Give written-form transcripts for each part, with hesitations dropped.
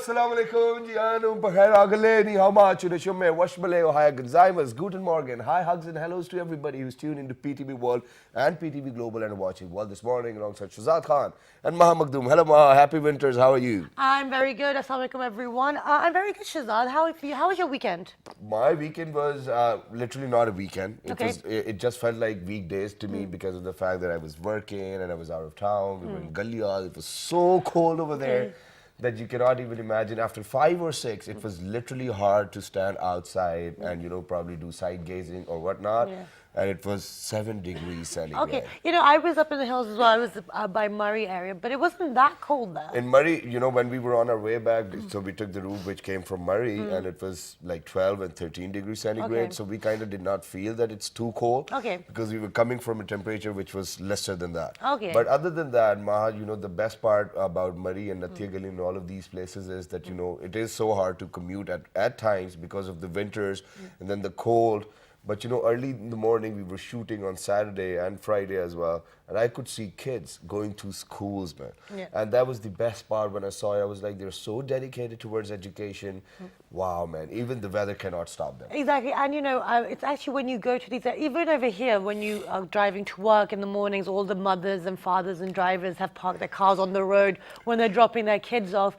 assalamu alaikum, Jianum, Pakhair Agale, Ni Hama, Chudashume, Washmale, Ohio, Gonzaimas, Guten Morgen. Hi, hugs and hellos to everybody who's tuned into PTV World and PTV Global and watching World this morning alongside Shazad Khan and Maha Makdoom. Hello, Maha. Happy winters. How are you? I'm very good. Assalamu alaikum, everyone. I'm very good, Shazad. How was your weekend? My weekend was literally not a weekend. Okay. It just felt like weekdays to me because of the fact that I was working and I was out of town. We were in Guliyal. It was so cold over there that you cannot even imagine. After 5 or 6, it was literally hard to stand outside and, you know, probably do side gazing or whatnot. Yeah. And it was 7 degrees centigrade. Okay. You know, I was up in the hills as well. I was by Murray area, but it wasn't that cold there. In Murray, you know, when we were on our way back, so we took the route which came from Murray, and it was like 12 and 13 degrees centigrade. Okay. So we kind of did not feel that it's too cold. Okay. Because we were coming from a temperature which was lesser than that. Okay. But other than that, Maha, you know, the best part about Murray and Nathia Gali and all of these places is that, you know, it is so hard to commute at times because of the winters and then the cold. But, you know, early in the morning, we were shooting on Saturday and Friday as well. And I could see kids going to schools, man. Yeah. And that was the best part when I saw it. I was like, they're so dedicated towards education. Wow, man. Even the weather cannot stop them. Exactly. And, you know, it's actually when you go to these, even over here, when you are driving to work in the mornings, all the mothers and fathers and drivers have parked their cars on the road when they're dropping their kids off.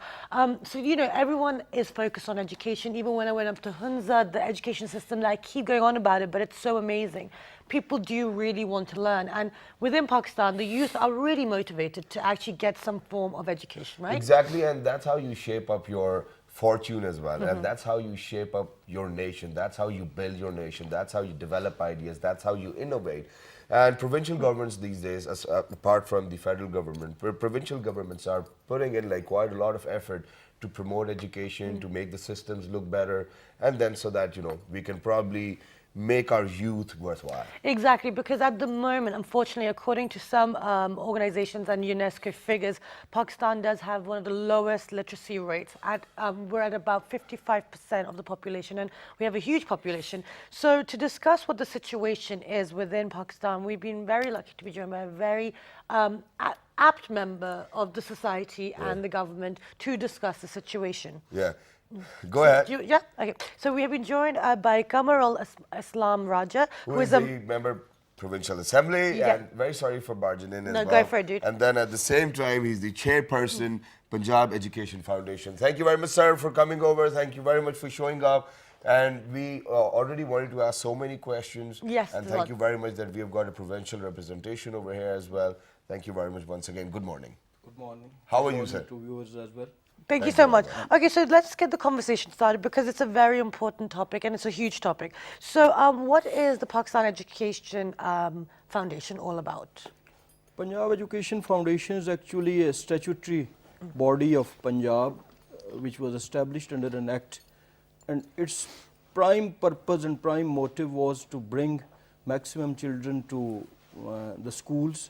So, you know, everyone is focused on education. Even when I went up to Hunza, the education system, I keep going on about it, but it's so amazing. People do really want to learn. And within Pakistan, the youth are really motivated to actually get some form of education, right? Exactly. And that's how you shape up your fortune as well. And that's how you shape up your nation. That's how you build your nation. That's how you develop ideas. That's how you innovate. And provincial governments these days, apart from the federal government, provincial governments are putting in like quite a lot of effort to promote education, to make the systems look better, and then so that, you know, we can probably make our youth worthwhile. Exactly, because at the moment, unfortunately, according to some organizations and UNESCO figures, Pakistan does have one of the lowest literacy rates. We're at about 55% of the population, and we have a huge population. So to discuss what the situation is within Pakistan, we've been very lucky to be joined by a very apt member of the society and the government to discuss the situation. Yeah. Go ahead. Yeah, okay. So we have been joined by Qamar al-Islam Raja, who is the member Provincial Assembly, and very sorry for barging in as well. No, go for it, dude. And then at the same time, he's the chairperson, Punjab Education Foundation. Thank you very much, sir, for coming over. Thank you very much for showing up. And we already wanted to ask so many questions. Yes. And thank you very much that we have got a provincial representation over here as well. Thank you very much once again. Good morning. Good morning. How are you, sir? To viewers as well. Thank you so much. Okay, so let's get the conversation started because it's a very important topic and it's a huge topic. So what is the Pakistan Education Foundation all about? Punjab Education Foundation is actually a statutory body of Punjab which was established under an act, and its prime purpose and prime motive was to bring maximum children to the schools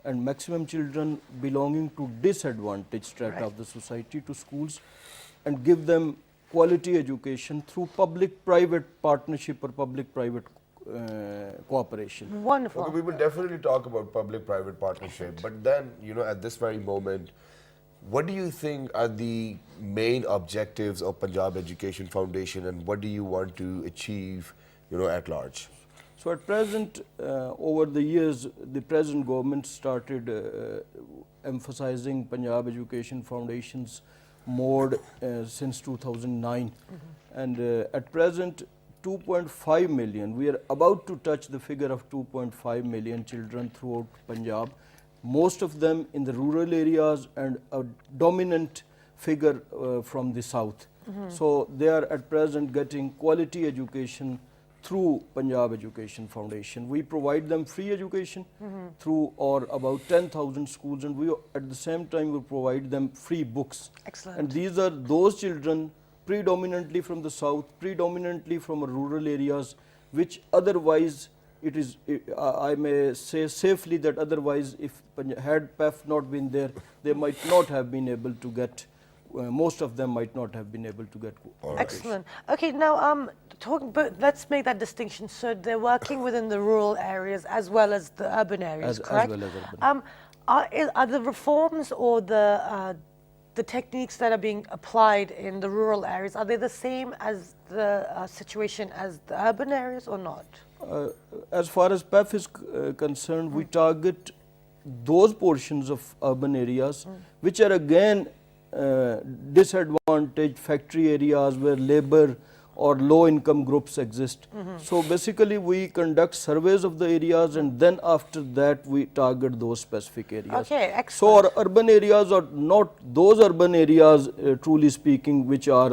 and maximum children belonging to disadvantaged strata of the society to schools and give them quality education through public-private partnership or public-private cooperation. Wonderful. Okay, we will definitely talk about public-private partnership, but then, you know, at this very moment, what do you think are the main objectives of Punjab Education Foundation, and what do you want to achieve, you know, at large? So at present, over the years, the present government started emphasizing Punjab Education Foundation's mode since 2009. And at present, 2.5 million, we are about to touch the figure of 2.5 million children throughout Punjab, most of them in the rural areas and a dominant figure from the south. So they are at present getting quality education through Punjab Education Foundation. We provide them free education through or about 10,000 schools, and we at the same time will provide them free books. Excellent. And these are those children predominantly from the south, predominantly from rural areas, which otherwise it is, I may say safely that otherwise if had PEF not been there, they might not have been able to get most of them might not have been able to get. Excellent. Okay, now but let's make that distinction. So they're working within the rural areas as well as the urban areas, correct? As well as urban. Are the reforms or the the techniques that are being applied in the rural areas, are they the same as the situation as the urban areas or not? As far as PEF is concerned, we target those portions of urban areas which are again disadvantaged factory areas where labor or low income groups exist. So basically we conduct surveys of the areas and then after that we target those specific areas. Okay, excellent. So our urban areas are not those urban areas truly speaking which are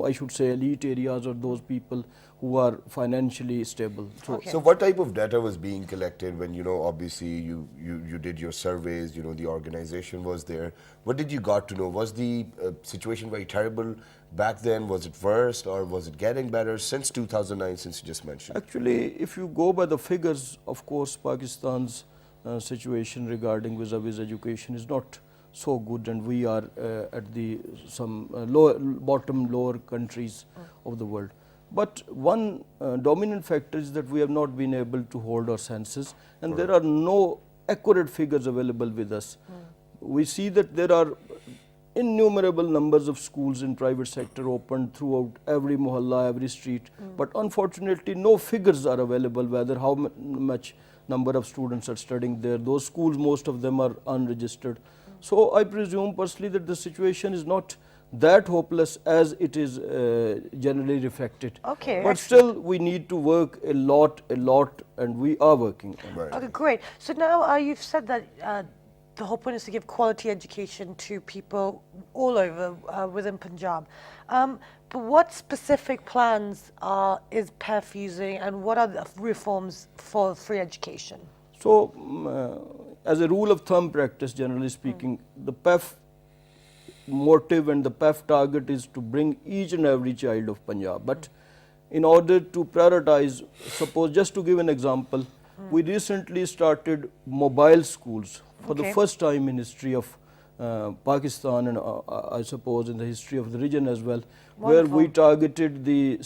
I should say elite areas or those people who are financially stable. So, Okay. So what type of data was being collected when, obviously you did your surveys, the organization was there. What did you got to know? Was the situation very terrible back then? Was it worse or was it getting better since 2009, since you just mentioned? actually, if you go by the figures, of course, Pakistan's situation regarding vis-a-vis education is not so good, and we are at the bottom lower countries of the world. But one dominant factor is that we have not been able to hold our senses, and there are no accurate figures available with us. We see that there are innumerable numbers of schools in private sector opened throughout every mohalla, every street, but unfortunately no figures are available whether how much number of students are studying there. Those schools, most of them are unregistered. So I presume personally that the situation is not that hopeless as it is generally reflected. Okay, but still we need to work a lot, and we are working on it. Right. Okay, great. So now you've said that the whole point is to give quality education to people all over within Punjab. But what specific plans is PEF using, and what are the reforms for free education? So as a rule of thumb practice, generally speaking, the PEF motive and the PEF target is to bring each and every child of Punjab. But in order to prioritize, suppose just to give an example, we recently started mobile schools for the first time in history of Pakistan, and I suppose in the history of the region as well, where we targeted the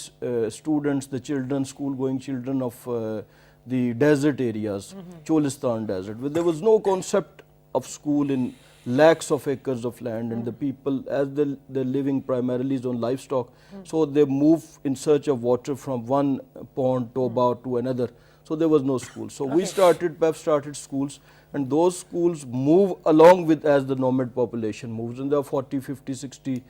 students, the children, school-going children of the desert areas, Cholistan desert, where there was no concept of school in lakhs of acres of land, and the people, as they're living primarily on livestock, so they move in search of water from one pond, toba to another. So there was no school. So we started, PEF started schools, and those schools move along with as the nomad population moves, and there are 40, 50, 60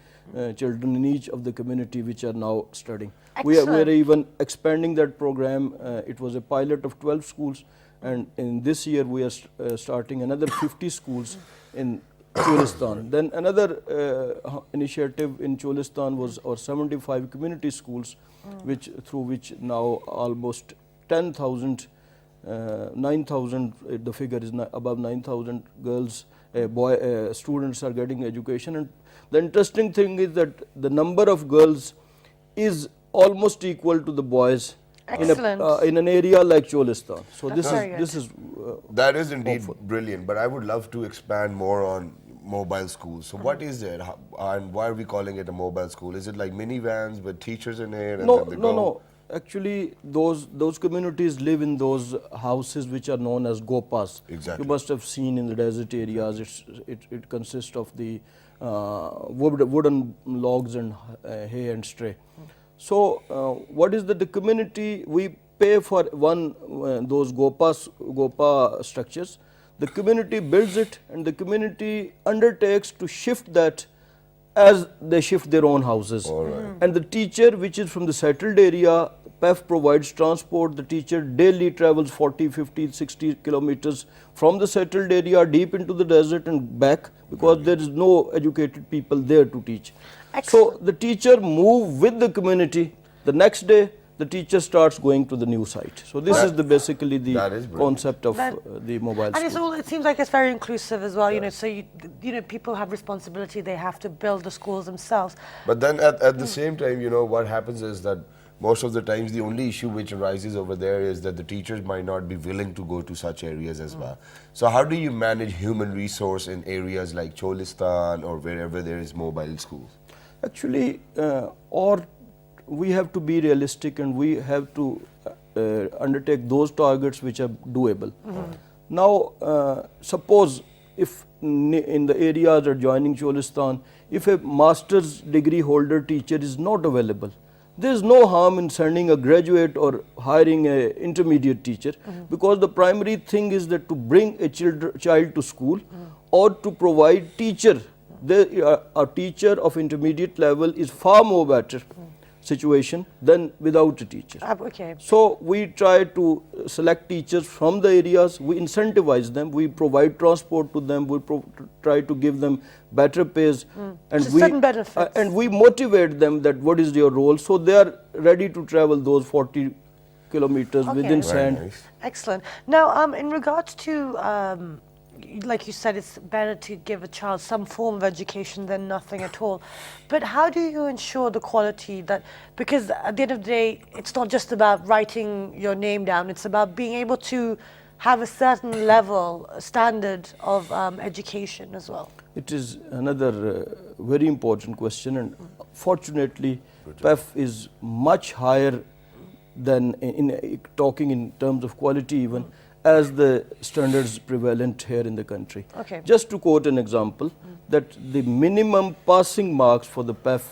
children in each of the community which are now studying. We are even expanding that program. It was a pilot of 12 schools, and in this year we are starting another 50 schools in Cholistan. Then another initiative in Cholistan was our 75 community schools, through which now almost 10,000, 9,000, the figure is above 9,000 girls, students are getting education. And the interesting thing is that the number of girls is almost equal to the boys in an area like Cholistan. So this is that is indeed brilliant, but I would love to expand more on mobile schools. So what is it, and why are we calling it a mobile school? Is it like minivans with teachers in it? And No. Actually, those communities live in those houses which are known as gopas. Exactly. You must have seen in the desert areas. It consists of the wooden logs and hay and straw. So what is the community? We pay for those gopa structures. The community builds it, and the community undertakes to shift that as they shift their own houses. And the teacher, which is from the settled area, PEF provides transport. The teacher daily travels 40, 50, 60 kilometers from the settled area deep into the desert and back, because there is no educated people there to teach. So the teacher moves with the community. The next day, the teacher starts going to the new site. So this is basically the concept of the mobile school. And it seems like it's very inclusive as well. So people have responsibility. They have to build the schools themselves. But then at the same time, what happens is that most of the times the only issue which arises over there is that the teachers might not be willing to go to such areas as well. So how do you manage human resource in areas like Cholistan or wherever there is mobile schools? Actually, we have to be realistic, and we have to undertake those targets which are doable. Now, suppose if in the areas adjoining Cholistan, if a master's degree holder teacher is not available, there is no harm in sending a graduate or hiring an intermediate teacher, because the primary thing is that to bring a child to school or to provide teacher. A teacher of intermediate level is far more better situation than without a teacher. Okay. So we try to select teachers from the areas, we incentivize them, we provide transport to them, we try to give them better pays, and So certain benefits. and we motivate them that what is your role, so they are ready to travel those 40 kilometers Okay. within Very sand. nice. Excellent. Now, in regards to, like you said, it's better to give a child some form of education than nothing at all. But how do you ensure the quality that, because at the end of the day, it's not just about writing your name down, it's about being able to have a certain level, standard of education as well. It is another very important question, and fortunately PEF is much higher than in talking in terms of quality even as the standards prevalent here in the country. Okay. Just to quote an example, that the minimum passing marks for the PEF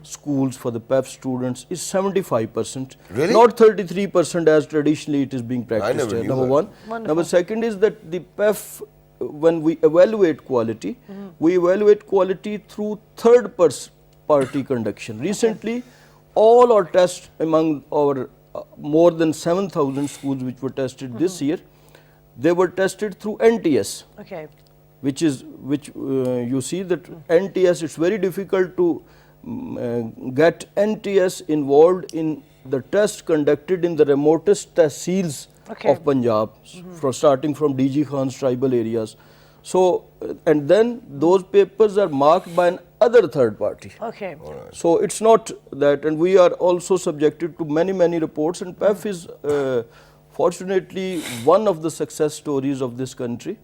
schools, for the PEF students is 75%, Really? not 33% as traditionally it is being practiced never here, knew number that. one. Wonderful. Number second is that the PEF, when we evaluate quality, we evaluate quality through third party conduction. Recently, all our tests among our more than 7,000 schools which were tested this year, they were tested through NTS, Okay. which you see that NTS, it's very difficult to get NTS involved in the test conducted in the remotest tehsils Okay. of Punjab, starting from DG Khan's tribal areas. So, and then those papers are marked by another third party. Okay. So it's not that, and we are also subjected to many reports, and PEF is fortunately one of the success stories of this country,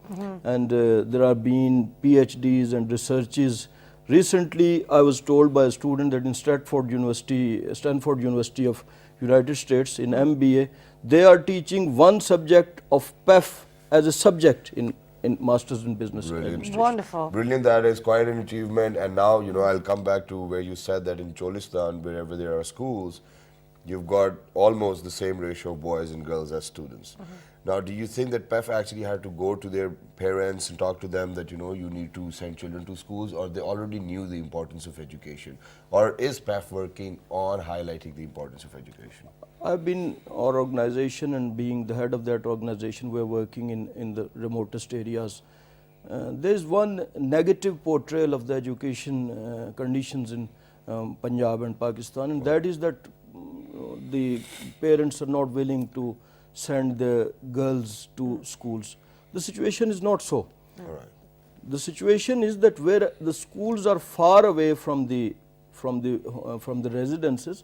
and there have been PhDs and researches. Recently I was told by a student that in Stanford University of United States in MBA, they are teaching one subject of PEF as a subject in Masters in Business Administration. Wonderful. Brilliant, that is quite an achievement. And now, I'll come back to where you said that in Cholistan, wherever there are schools, you've got almost the same ratio of boys and girls as students. Now, do you think that PEF actually had to go to their parents and talk to them that, you need to send children to schools, or they already knew the importance of education? Or is PEF working on highlighting the importance of education? I've been our organization, and being the head of that organization, we're working in the remotest areas. There's one negative portrayal of the education conditions in Punjab and Pakistan, and that is that the parents are not willing to send the girls to schools. The situation is not so. All right. The situation is that where the schools are far away from the residences,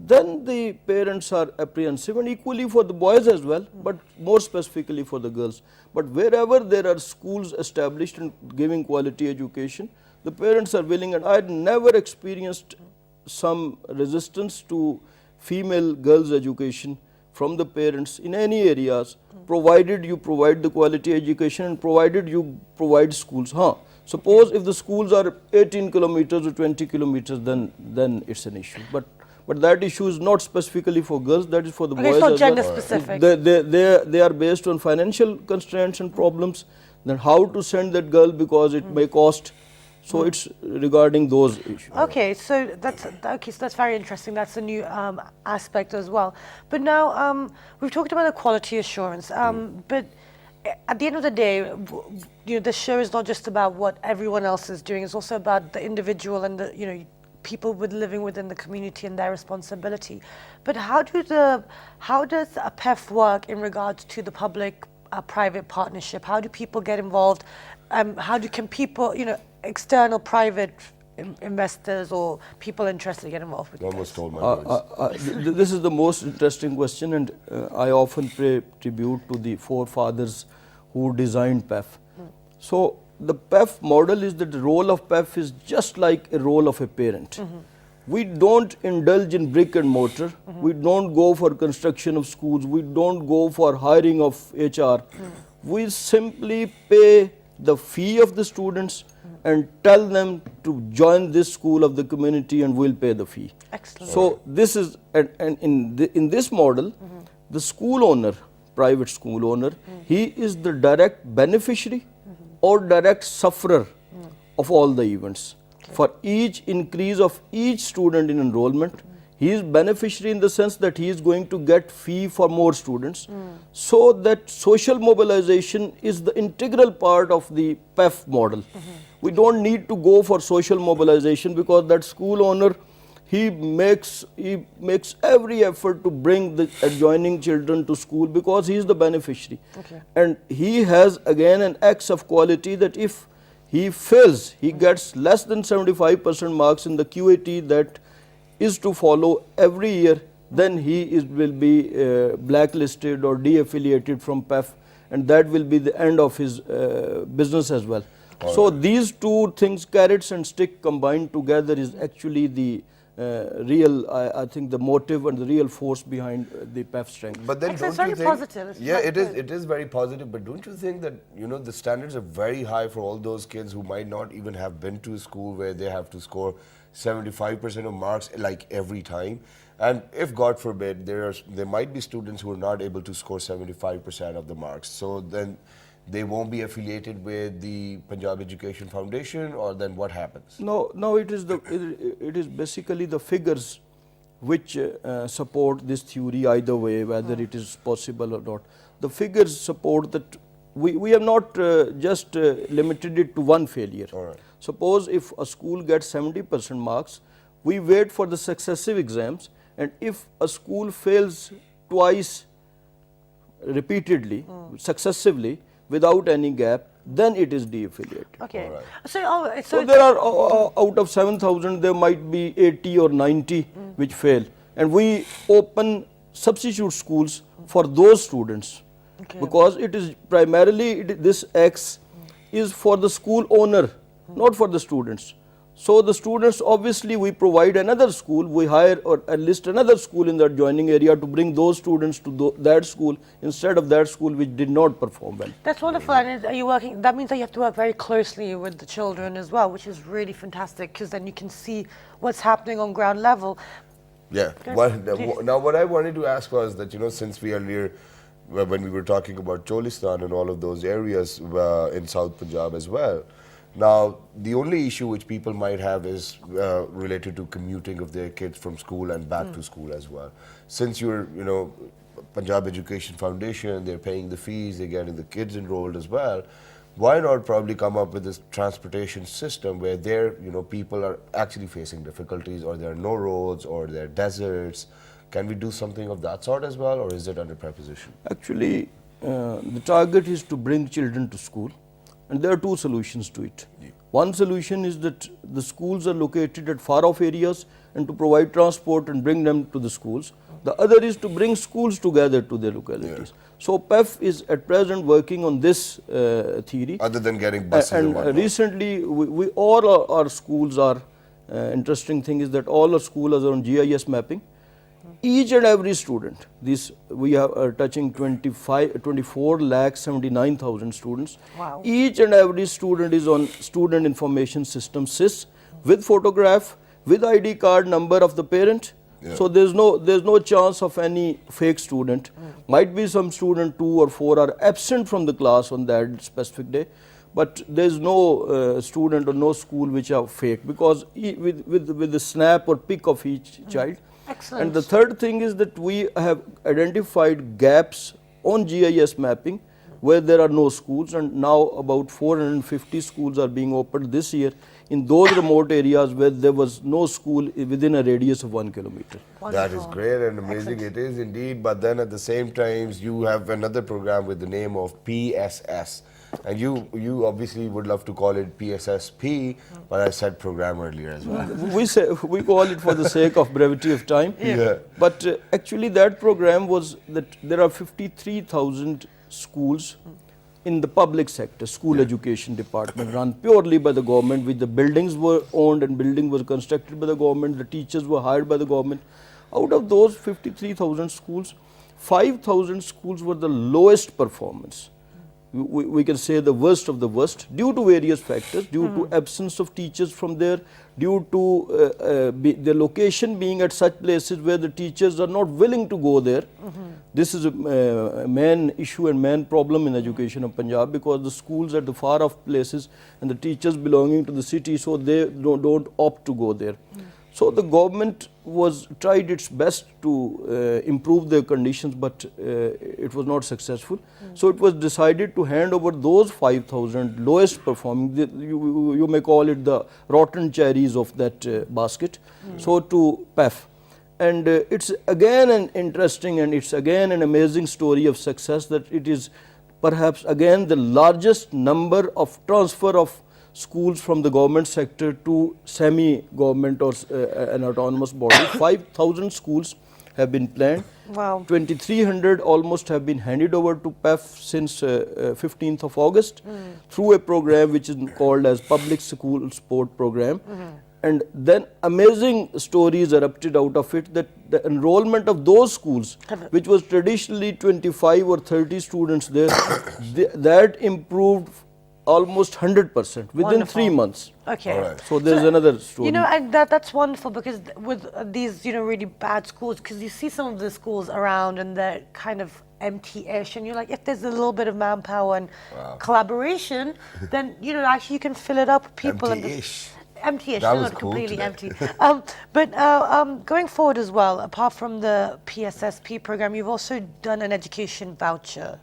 then the parents are apprehensive, and equally for the boys as well, but more specifically for the girls. But wherever there are schools established and giving quality education, the parents are willing, and I had never experienced some resistance to female girls' education from the parents in any areas, provided you provide the quality education and provided you provide schools. Suppose if the schools are 18 kilometers or 20 kilometers, then it's an issue. But that issue is not specifically for girls, that is for the boys It's not as well. gender specific. They are based on financial constraints and problems, then how to send that girl because it may cost. So it's regarding those issues. Okay, so that's very interesting. That's a new aspect as well. But now we've talked about the quality assurance. But at the end of the day, the show is not just about what everyone else is doing. It's also about the individual and the people living within the community and their responsibility. But how does a PEF work in regards to the public-private partnership? How do people get involved? Can people, external private investors or people interested get involved with You almost stole my words. This is the most interesting question, and I often pay tribute to the forefathers who designed PEF. So the PEF model is that the role of PEF is just like a role of a parent. We don't indulge in brick and mortar. We don't go for construction of schools. We don't go for hiring of HR. We simply pay the fee of the students and tell them to join this school of the community and we'll pay the fee. Excellent. So this is, and in this model, the school owner, private school owner, he is the direct beneficiary or direct sufferer of all the events. For each increase of each student in enrollment, he is beneficiary in the sense that he is going to get fee for more students. So that social mobilization is the integral part of the PEF model. We don't need to go for social mobilization because that school owner, he makes every effort to bring the adjoining children to school because he is the beneficiary. And he has again an X of quality that if he fails, he gets less than 75% marks in the QAT that is to follow every year, then he will be blacklisted or de-affiliated from PEF, and that will be the end of his business as well. So these two things, carrots and stick combined together, is actually the real, I think, the motive and the real force behind the PEF strength. But then It's don't you very think, positive. It's yeah, not it is very positive, but don't you think that, you know, the standards are very high for all those kids who might not even have been to school where they have to score 75% of marks like every time? And if God forbid there might be students who are not able to score 75% of the marks, so then they won't be affiliated with the Punjab Education Foundation, or then what happens? No, it is basically the figures which support this theory either way, whether it is possible or not. The figures support that we have not just limited it to one failure. Suppose if a school gets 70% marks, we wait for the successive exams, and if a school fails twice repeatedly, successively, without any gap, then it is de-affiliated. Okay. So there are out of 7,000, there might be 80 or 90 which fail, and we open substitute schools for those students, because it is primarily this X is for the school owner, not for the students. So the students, obviously we provide another school, we hire or enlist another school in the adjoining area to bring those students to that school instead of that school which did not perform well. That's wonderful. And are you working, that means that you have to work very closely with the children as well, which is really fantastic, because then you can see what's happening on ground level. Yeah. Now what I wanted to ask was that, you know, since we earlier, when we were talking about Cholistan and all of those areas in South Punjab as well, now, the only issue which people might have is related to commuting of their kids from school and back to school as well. Since you're, you know, Punjab Education Foundation, they're paying the fees, they're getting the kids enrolled as well, why not probably come up with this transportation system where there, you know, people are actually facing difficulties, or there are no roads, or there are deserts? Can we do something of that sort as well, or is it under preposition? Actually, the target is to bring children to school. And there are two solutions to it. One solution is that the schools are located at far off areas and to provide transport and bring them to the schools. The other is to bring schools together to their localities. So PEF is at present working on this theory. Other than getting buses and recently, we all our schools are, interesting thing is that all our schools are on GIS mapping. Each and every student, we are touching 24,79,000 students. Wow. Each and every student is on Student Information System SIS with photograph, with ID card number of the parent. So there's no chance of any fake student. Might be some student 2 or 4 are absent from the class on that specific day, but there's no student or no school which are fake, because with the snap or pic of each child. Excellent. And the third thing is that we have identified gaps on GIS mapping where there are no schools, and now about 450 schools are being opened this year in those remote areas where there was no school within a radius of 1 kilometer. That is great and amazing. Excellent. It is indeed. But then at the same time, you have another program with the name of PSS. And you obviously would love to call it PSSP, but I said program earlier as well. We call it for the sake of brevity of time. But actually that program was that there are 53,000 schools in the public sector, school education department run purely by the government, with the buildings were owned and building was constructed by the government, the teachers were hired by the government. Out of those 53,000 schools, 5,000 schools were the lowest performance. we can say the worst of the worst, due to various factors, due to absence of teachers from there, due to the location being at such places where the teachers are not willing to go there. This is a main issue and main problem in education of Punjab, because the schools at the far off places and the teachers belonging to the city, so they don't opt to go there. So the government tried its best to improve their conditions, but it was not successful. So it was decided to hand over those 5,000 lowest performing, you may call it the rotten cherries of that basket, so to PEF. And it's again an interesting and it's again an amazing story of success, that it is perhaps again the largest number of transfer of schools from the government sector to semi-government or an autonomous body. 5,000 schools have been planned. Wow. 2,300 almost have been handed over to PEF since 15th of August through a program which is called as Public School Support Program. And then amazing stories erupted out of it, that the enrollment of those schools, which was traditionally 25 or 30 students there, that improved almost 100% within 3 months. Okay. All right. So there's another story. You know, and that's wonderful, because with these, really bad schools, because you see some of the schools around and they're kind of empty-ish, and you're like, if there's a little bit of manpower and collaboration, then, actually you can fill it up with people. Empty-ish. Empty-ish, That no, was not cool completely today. empty. But going forward as well, apart from the PSSP program, you've also done an education voucher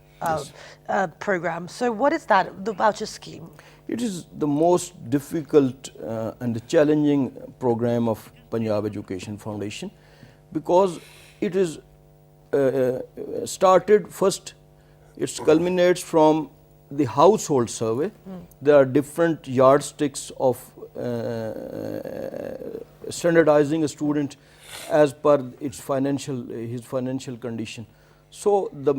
program. So what is that, the voucher scheme? It is the most difficult and the challenging program of Punjab Education Foundation, because it is started first, it culminates from the household survey. There are different yardsticks of standardizing a student as per his financial condition. So the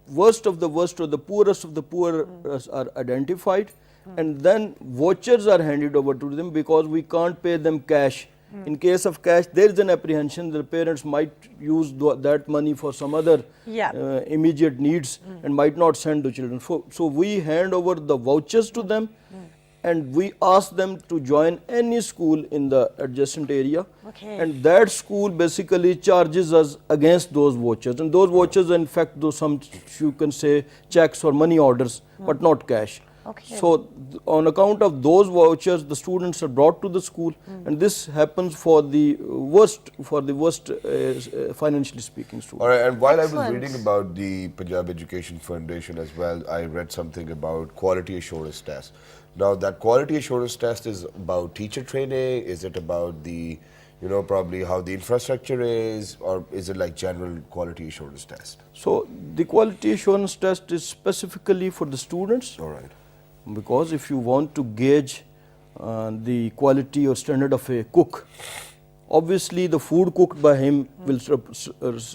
worst of the worst or the poorest of the poor are identified, and then vouchers are handed over to them, because we can't pay them cash. In case of cash, there is an apprehension that parents might use that money for some other immediate needs and might not send the children. So we hand over the vouchers to them, and we ask them to join any school in the adjacent area, and that school basically charges us against those vouchers, and those vouchers are in fact some, you can say, checks or money orders, but not cash. So on account of those vouchers, the students are brought to the school, and this happens for the worst financially speaking students. All right, and while I was reading about the Punjab Education Foundation as well, I read something about quality assurance test. Now, that quality assurance test is about teacher training. Is it about the, probably how the infrastructure is, or is it like general quality assurance test? So the quality assurance test is specifically for the students. All right. Because if you want to gauge the quality or standard of a cook, obviously the food cooked by him will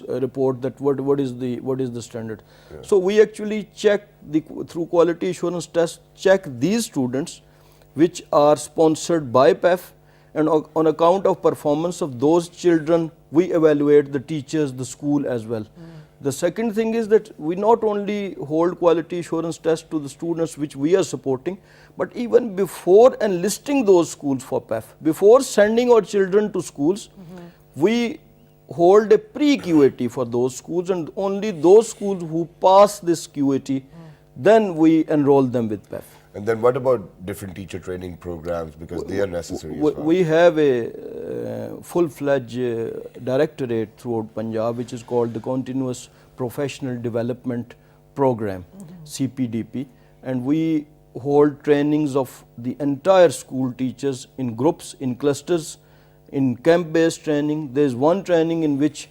report that what is the standard. So we actually check through quality assurance test, check these students which are sponsored by PEF, and on account of performance of those children, we evaluate the teachers, the school as well. The second thing is that we not only hold quality assurance tests to the students which we are supporting, but even before enlisting those schools for PEF, before sending our children to schools, we hold a pre-QAT for those schools, and only those schools who pass this QAT, then we enroll them with PEF. And then what about different teacher training programs, because they are necessary as well? We have a full-fledged directorate throughout Punjab, which is called the Continuous Professional Development Program, CPDP, and we hold trainings of the entire school teachers in groups, in clusters, in camp-based training. There is one training in which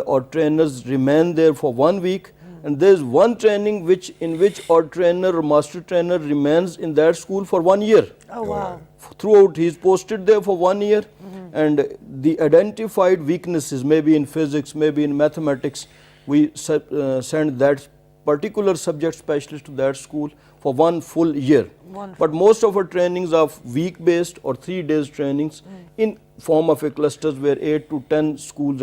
our trainers remain there for 1 week, and there is one training in which our trainer or master trainer remains in that school for 1 year. Oh wow. Throughout, he is posted there for 1 year, and the identified weaknesses, maybe in physics, maybe in mathematics, we send that particular subject specialist to that school for 1 full year. Wonderful. But most of our trainings are week-based or 3 days trainings in form of a clusters where 8 to 10 schools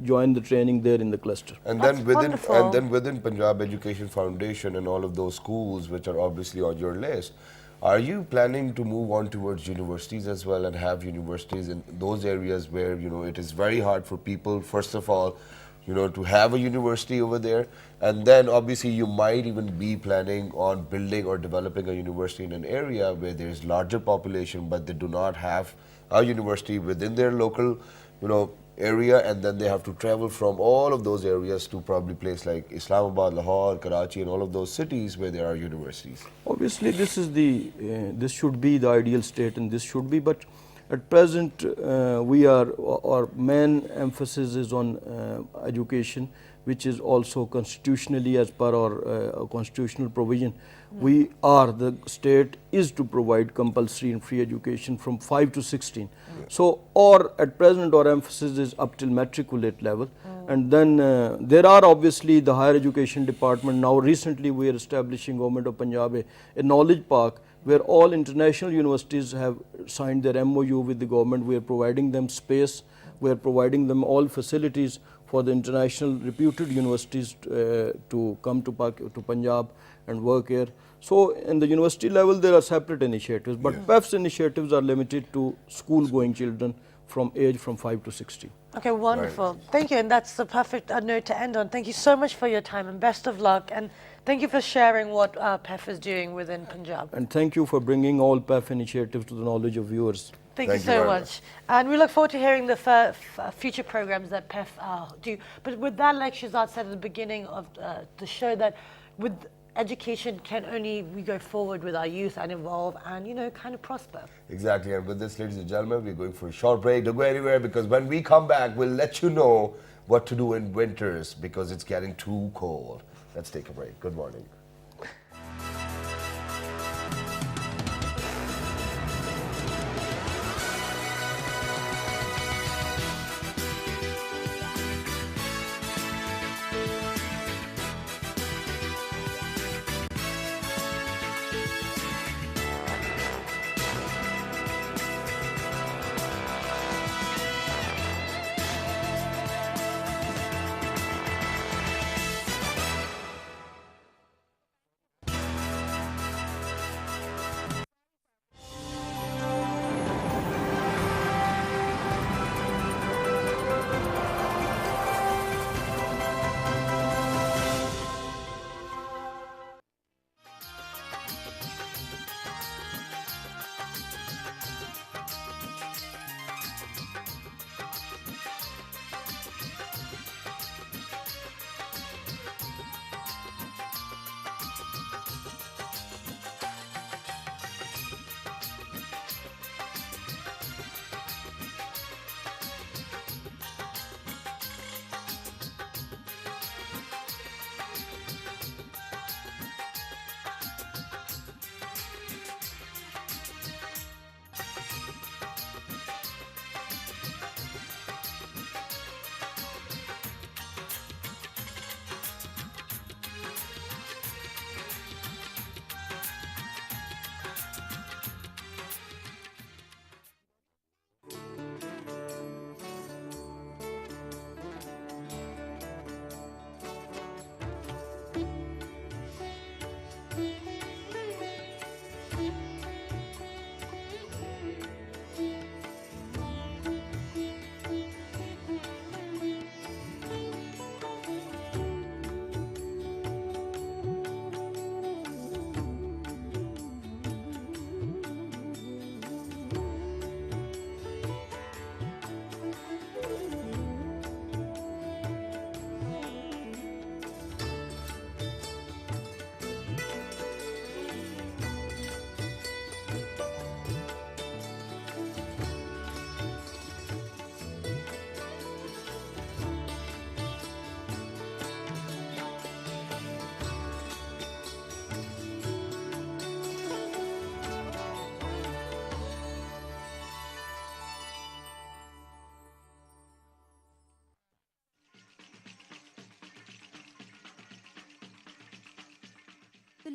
join the training there in the cluster. And That's then within wonderful. and then within Punjab Education Foundation and all of those schools which are obviously on your list, are you planning to move on towards universities as well and have universities in those areas where it is very hard for people, first of all, to have a university over there, and then obviously you might even be planning on building or developing a university in an area where there is larger population but they do not have a university within their local area, and then they have to travel from all of those areas to probably places like Islamabad, Lahore, Karachi and all of those cities where there are universities. Obviously, this should be the ideal state, and this should be. But at present, our main emphasis is on education, which is also constitutionally, as per our constitutional provision. The state is to provide compulsory and free education from 5 to 16. So, at present, our emphasis is up till matriculate level. And then there are obviously the higher education department. Now recently we are establishing, Government of Punjab, a knowledge park where all international universities have signed their MOU with the government. We are providing them space, we are providing them all facilities for the international reputed universities to come to Punjab and work here. So in the university level there are separate initiatives, but PEF's initiatives are limited to school going children from 5 to 16. Okay, wonderful. Thank you, and that's the perfect note to end on. Thank you so much for your time, and best of luck, and thank you for sharing what PEF is doing within Punjab. And thank you for bringing all PEF initiatives to the knowledge of viewers. Thank you so much. And we look forward to hearing the future programs that PEF do. But with that, like Shahzad said at the beginning of the show, that with education can only we go forward with our youth and evolve and kind of prosper. Exactly, and with this, ladies and gentlemen, we're going for a short break. Don't go anywhere, because when we come back, we'll let you know what to do in winters because it's getting too cold. Let's take a break. Good morning.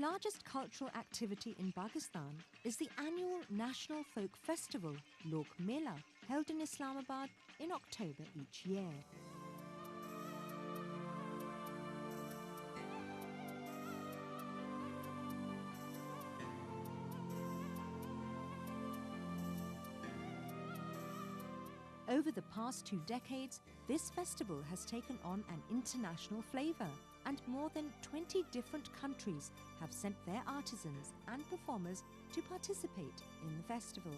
largest cultural activity in Pakistan is the annual National Folk Festival, Lok Mela, held in Islamabad in October each year. Over the past 2 decades, this festival has taken on an international flavour, and more than 20 different countries have sent their artisans and performers to participate in the festival.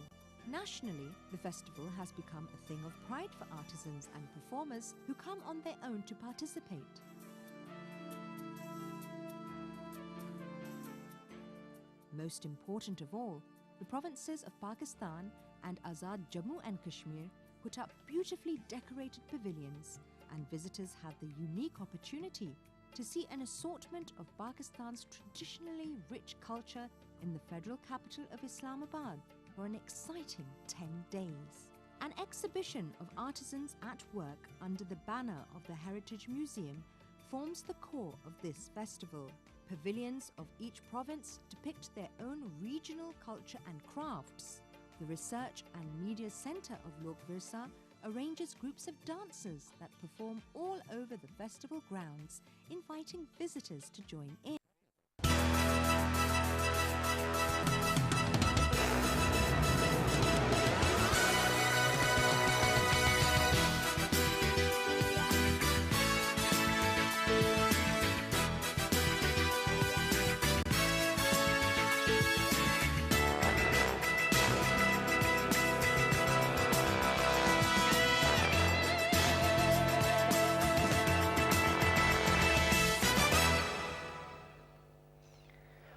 Nationally, the festival has become a thing of pride for artisans and performers who come on their own to participate. Most important of all, the provinces of Pakistan and Azad Jammu and Kashmir put up beautifully decorated pavilions, and visitors have the unique opportunity to see an assortment of Pakistan's traditionally rich culture in the federal capital of Islamabad for an exciting 10 days. An exhibition of artisans at work under the banner of the Heritage Museum forms the core of this festival. Pavilions of each province depict their own regional culture and crafts. The Research and Media Centre of Lok Virsa arranges groups of dancers that perform all over the festival grounds, inviting visitors to join in.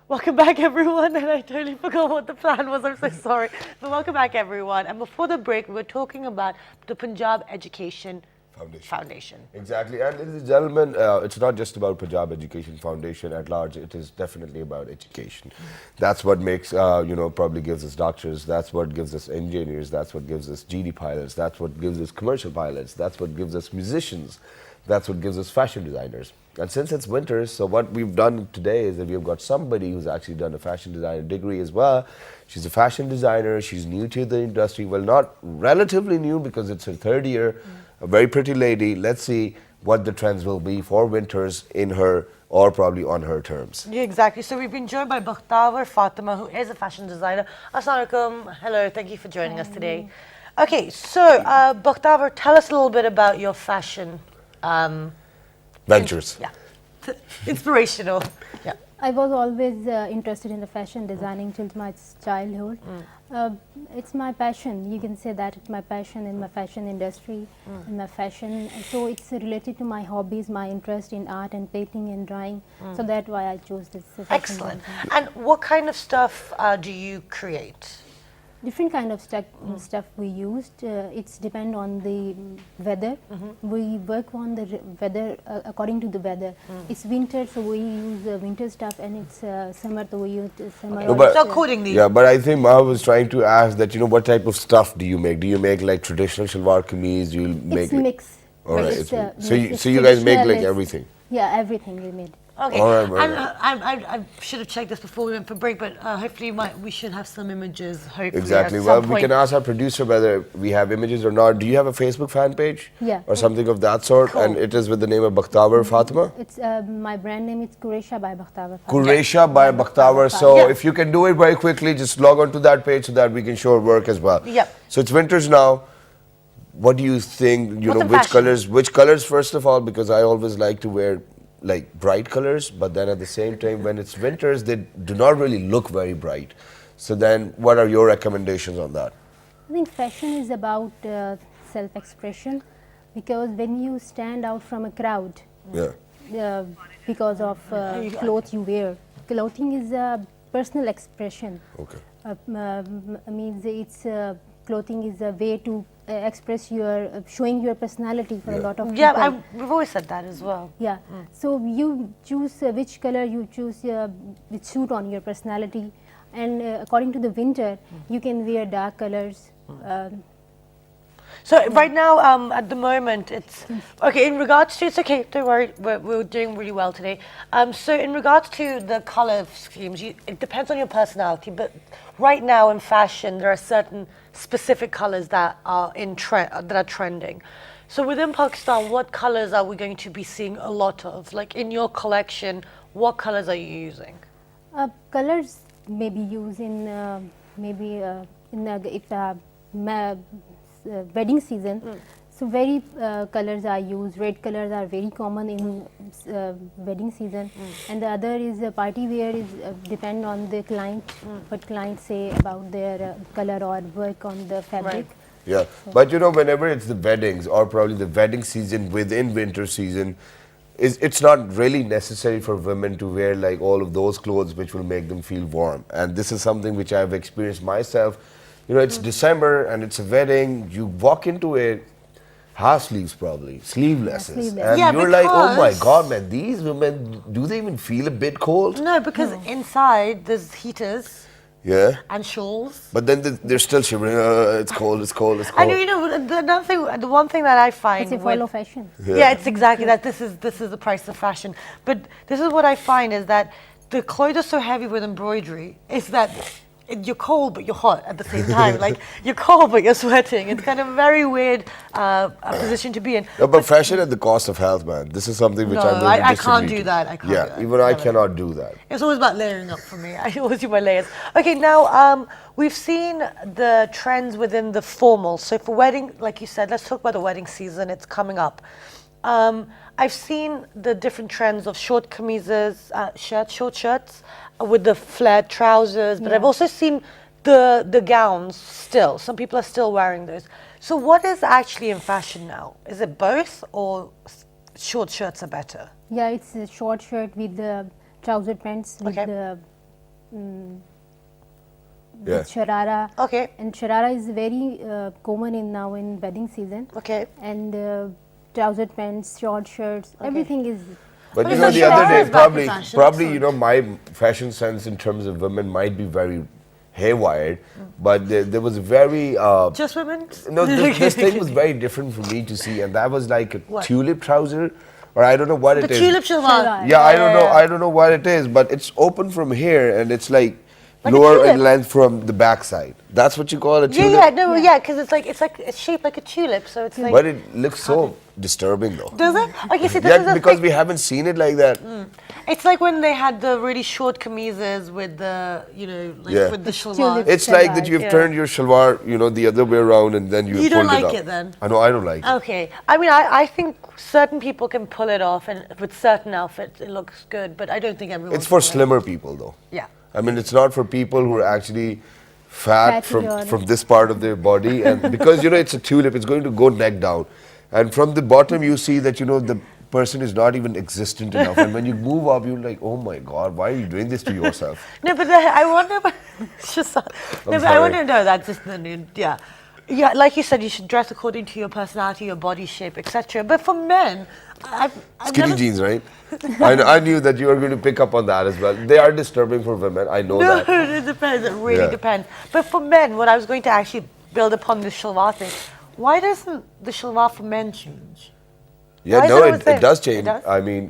Welcome back, everyone. And I totally forgot what the plan was. I'm so sorry. But welcome back, everyone. And before the break, we were talking about the Punjab Education Foundation. Exactly. And ladies and gentlemen, it's not just about Punjab Education Foundation at large. It is definitely about education. That's what makes, probably gives us doctors. That's what gives us engineers. That's what gives us GD pilots. That's what gives us commercial pilots. That's what gives us musicians. That's what gives us fashion designers. And since it's winter, so what we've done today is that we've got somebody who's actually done a fashion designer degree as well. She's a fashion designer. She's new to the industry. Well, not relatively new because it's her 3rd year. A very pretty lady. Let's see what the trends will be for winters in her or probably on her terms. Yeah, exactly. So we've been joined by Bakhtawar Fatima, who is a fashion designer. Assalamu alaikum. Hello, thank you for joining us today. Okay, so Bakhtawar, tell us a little bit about your fashion Ventures. Yeah, inspirational. Yeah. I was always interested in the fashion designing till my childhood. It's my passion. You can say that it's my passion in my fashion industry, in my fashion. So it's related to my hobbies, my interest in art and painting and drawing. So that's why I chose this. Excellent. And what kind of stuff do you create? Different kind of stuff we used. It's depend on the weather. We work on the weather according to the weather. It's winter, so we use winter stuff, and it's summer, so we use summer. No, but- So accordingly. Yeah, but I think Maha was trying to ask that, what type of stuff do you make? Do you make like traditional shalwar kameez? Do you make It's mix. All right. It's, So you guys make like traditional, everything? Yeah, everything we made. Okay, All right, and well, I should have checked this before we went for break, but hopefully we should have some images, hopefully. Exactly. At Well, some we can point. ask our producer whether we have images or not. Do you have a Facebook fan page? Yeah. Or something of that sort? Cool. And it is with the name of Bakhtawar Fatima? It's my brand name is Quresha by Bakhtawar. Quresha by Bakhtawar. So Yeah. if you can do it very quickly, just log on to that page so that we can show our work as well. Yep. So it's winters now. What do you think, What's the which fashion? which colors first of all, because I always like to wear like bright colors, but then at the same time when it's winters, they do not really look very bright. So then what are your recommendations on that? I think fashion is about self-expression, because when you stand out from a crowd, Yeah. because of clothes you wear, clothing is a personal expression. Okay. Means it's clothing is a way to express your showing your personality for a lot of people. Yeah, we've always said that as well. Yeah. So you choose which color you choose which suit on your personality, and according to the winter, you can wear dark colors. So right now, at the moment, it's okay. In regards to, it's okay. Don't worry, we're doing really well today. So in regards to the color schemes, it depends on your personality. But right now in fashion, there are certain specific colors that are that are trending. So within Pakistan, what colors are we going to be seeing a lot of? Like in your collection, what colors are you using? Colors may be used in wedding season. So very colors are used. Red colors are very common in wedding season, and the other is party wear is depend on the client, what clients say about their color or work on the fabric. Right. Yeah, but you know, whenever it's the weddings or probably the wedding season within winter season, it's not really necessary for women to wear like all of those clothes which will make them feel warm. And this is something which I've experienced myself. You know, it's December and it's a wedding. You walk into it, half sleeves probably, sleeveless. sleeveless. And Yeah, you're like, oh my because- God, man, these women, do they even feel a bit cold? No, because inside there's heaters Yeah. and shawls. But then they're still shivering. It's cold, it's cold, it's I cold. know, you know, the one thing that I find It's a with- follow fashion. Yeah, it's exactly that. This is the price of fashion. But this is what I find is that the clothes are so heavy with embroidery. Is that you're cold but you're hot at the same time. Like you're cold but you're sweating. It's kind of a very weird a position to be in. No, but fashion at the cost of health, man. This is something which No, I'm going to I can't disagree do to. that. I can't Yeah, do that. even I Never. cannot do that. It's always about layering up for me. I always do my layers. Okay, now we've seen the trends within the formal. So for wedding, like you said, let's talk about the wedding season. It's coming up. I've seen the different trends of short kamises, short shirts with the flared trousers, but I've also seen the gowns still. Some people are still wearing those. So what is actually in fashion now? Is it both or short shirts are better? Yeah, it's a short shirt with the trouser pants with Okay. the Yeah. with sharara. Okay. And sharara is very common in now in wedding season. Okay. And trouser pants, short shirts, everything is. But But you it's know, not the sure other it's day, back in probably, fashion, probably, so- you know, my fashion sense in terms of women might be very haywired, but there was a very Just women? no, this thing was very different for me to see, and that was like a What? tulip trouser, or I don't know what The it is. tulip shalwar. Shalwar. Yeah, I don't know what it is, but it's open from here, and it's like Like a lower tulip. in length from the backside. That's what you call a tulip. Yeah, no, yeah, because it's shaped like a tulip, so it's like. But it looks so disturbing, though. Does it? Okay, see, this is Yeah, the because thing. we haven't seen it like that. It's like when they had the really short kamises with the, you know, like Yeah. with the Tulip. shalwar. It's like that Shalwar, you've yeah. turned your shalwar, you know, the other way around, and then you You don't pulled like it up. it then? I know, I don't like it. Okay, I mean, I think certain people can pull it off, and with certain outfits it looks good, but I don't think everyone. It's for can. slimmer people, though. Yeah. I mean, it's not for people who are actually fat Fatty or- from this part of their body, and because you know it's a tulip, it's going to go neck down, and from the bottom you see that you know the person is not even existent enough, and when you move up, you're like, oh my God, why are you doing this to yourself? No, but I wonder. It's just no, but I sorry. want to know that just the new, yeah. Yeah, like you said, you should dress according to your personality, your body shape, etc. But for men, I've Skinny never, jeans, right? I knew that you were going to pick up on that as well. They are disturbing for women. I know No, that. it depends. It really Yeah. depends. But for men, what I was going to actually build upon the shalwar thing, why doesn't the shalwar for men change? Yeah, Why is no, it always it there? does It change. does? I mean,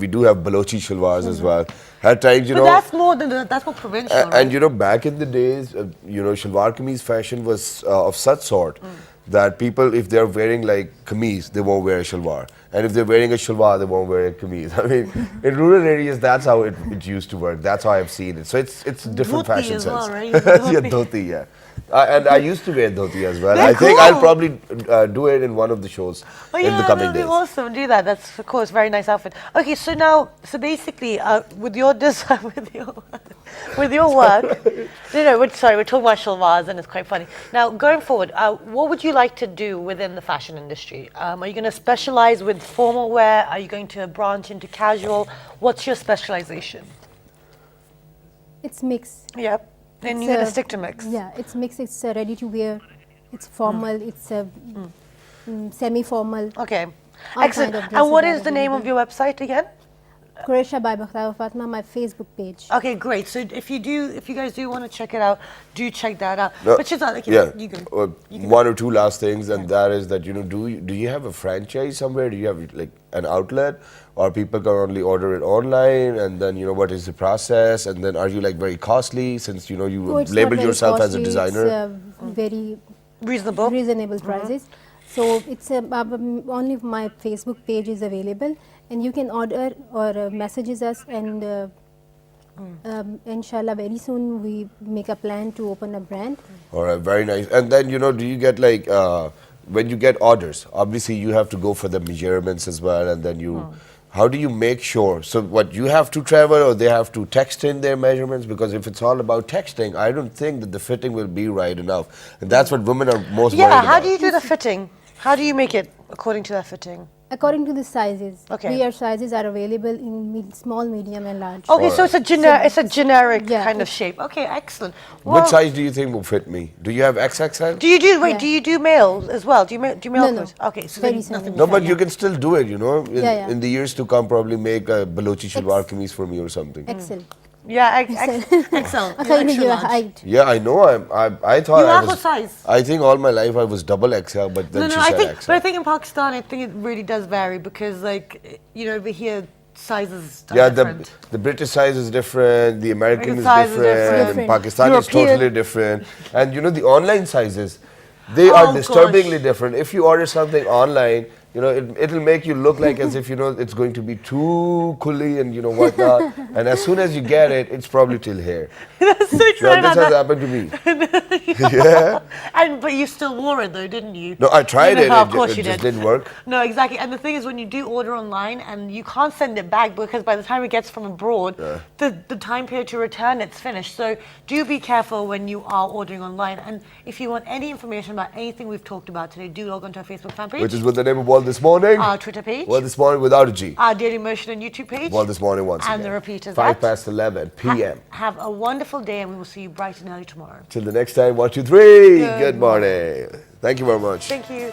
we do have Balochi shalwars as well. At times, you But know. that's more than that's more provincial, right? And you know, back in the days, you know, shalwar kameez fashion was of such sort that people, if they're wearing like kameez, they won't wear a shalwar. And if they're wearing a shalwar, they won't wear a kameez. I mean, in rural areas, that's how it used to work. That's how I've seen it. So it's a different Dhoti fashion as sense. well, right? Yeah, dhoti, yeah. And I used to wear dhoti as well. Very I think cool. I'll probably do it in one of the shows Oh in yeah, the coming that'd be days. awesome. Do that. That's of course very nice outfit. Okay, so now, so basically, with your design, with your work, sorry, we're talking about shalwars, and it's quite funny. Now, going forward, what would you like to do within the fashion industry? Are you going to specialize with formal wear? Are you going to branch into casual? What's your specialization? It's mixed. Yep. And It's you're going a- to stick to mix. Yeah, it's mixed. It's ready to wear. It's formal. It's semi-formal. Okay. All Excellent. kind of And what dresses is are the name of available. your website again? Croatia by Bakhtawar Fatima, my Facebook page. Okay, great. So if you guys do want to check it out, do check that out. No, But Shazad, like, yeah. you go. One or two last things, and that is that, you know, do you have a franchise somewhere? Do you have like an outlet, or people can only order it online? And then, you know, what is the process? And then, are you like very costly, since, you know, you No, it's label not very yourself as a costly, designer? It's very Reasonable. prices. So it's only my Facebook page is available, and you can order or messages us, and inshallah very soon we make a plan to open a brand. All right, very nice. And then, you know, do you get like, when you get orders, obviously you have to go for the measurements as well, and then you, how do you make sure? So what, you have to travel, or they have to text in their measurements? Because if it's all about texting, I don't think that the fitting will be right enough. And that's what women are most worried about. How do you do the fitting? How do you make it according to that fitting? According to the sizes, Okay. Our sizes are available in small, medium, and large. Okay, so it's a generic Yeah, kind of it's- shape. Okay, excellent. Which size do you think will fit me? Do you have XXL? Do you do Yeah. do you do male as well? Do you do male No, no. clothes? Okay, so Very then simple. nothing. No, but you can still do it, you know. Yeah. In the years to come, probably make a Balochi Shalwar Kameez for me or something. Excel. Yeah, excel. According to Extra your large. height. Yeah, I know. I thought You I have was. what size? I think all my life I was double XL, but then No, she I said think, XL. but I think in Pakistan, I think it really does vary because, like, you know, over here sizes are Yeah, different. the British size is different, the American is size is different, different. Pakistani is European. totally different. And you know, the online sizes, they Oh, are disturbingly gosh. different. If you order something online, you know, it'll make you look like as if, you know, it's going to be too kulli and, you know, whatnot. And as soon as you get it, it's probably till here. That's so true. Yeah, this has happened to me. Yeah. But you still wore it though, didn't you? No, I tried Even it. though, of course It you just did. didn't work. No, exactly. And the thing is, when you do order online and you can't send it back because by the time it gets from abroad, the time period to return it's finished. So do be careful when you are ordering online. And if you want any information about anything we've talked about today, do log on to our Facebook fan page, Which is with the name of World This Morning. our Twitter page, World This Morning without a G. our Daily Motion and YouTube page, World This Morning once and again. the repeat is 5 that. past 11 p.m. Have a wonderful day, and we will see you bright and early tomorrow. Till the next time, 1, 2, 3. Good morning. Thank you very much. Thank you.